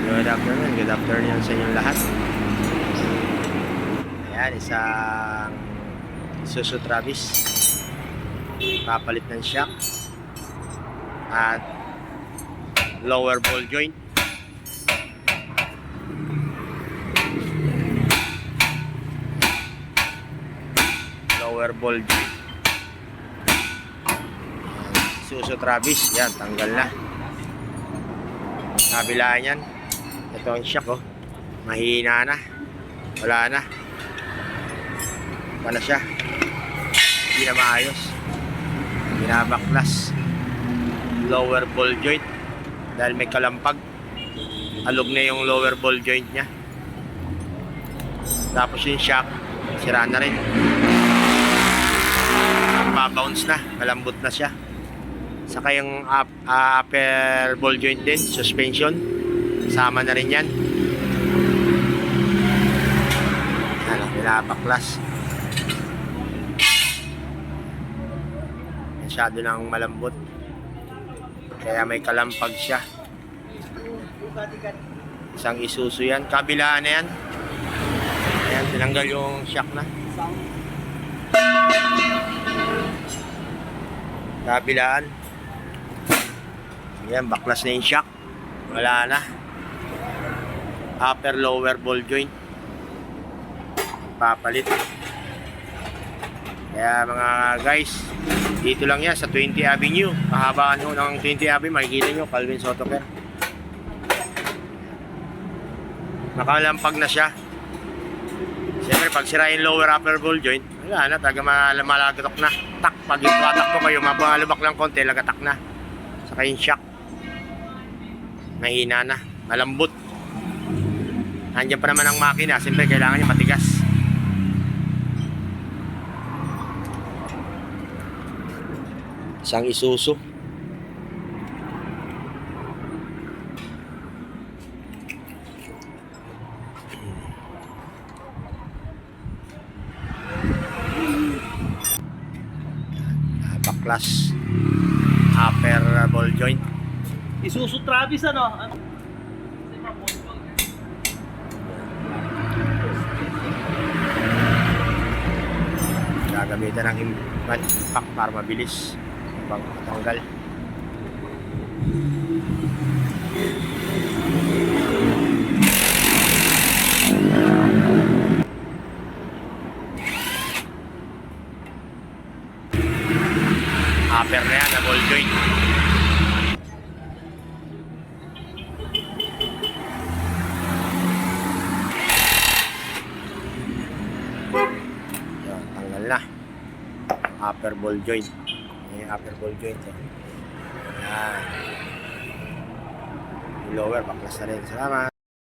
Good afternoon sa inyong lahat. Ayan, isang Isuzu Travis. Papalit ng shock at lower ball joint. Lower ball joint. Isuzu Travis, yan, tanggal na. Kabilaan yan. Ito ang shock, oh. Mahina na. Wala na. Wala siya. Hindi na maayos. Binabaklas. Lower ball joint. Dahil may kalampag. Alog na yung lower ball joint niya. Tapos yung shock, sira na rin. Babounce na. Malambot na siya. Saka yung upper ball joint din, suspension. Sama na rin yan. Ano, binabaklas. Masyado nang malambot. Kaya may kalampag siya. Isang Isuzu yan. Kabilaan na yan. Ayan, tinanggal yung shock na. Kabilaan. Ayan, baklas na yung shock. Wala na. Upper lower ball joint. Papalit. Kaya mga guys, dito lang yan sa 20 Avenue. Kahabaan ho ng 20 Avenue, makikita nyo, Calvin Sotoker. Nakalampag na siya. Siyempre, pag sira yung lower upper ball joint, wala na, taga malagatok na. Tak, pag ipatak mo kayo, mabalubak lang konti, lagatak na. Saka yung shock. Mahina na, malambot. Nandiyan pa naman ang makina, siyempre kailangan niya matigas. Isang Isuzu. Baklas. Upper ball joint. Isuzu Travis ano? Gagamitan ng impact para mabilis pag matanggal. Upper na yan na ball joint. Yan, tanggal na. Upper ball joint. Yung upper ball joint. Yan. Yung lower, baklas na rin. Salamat.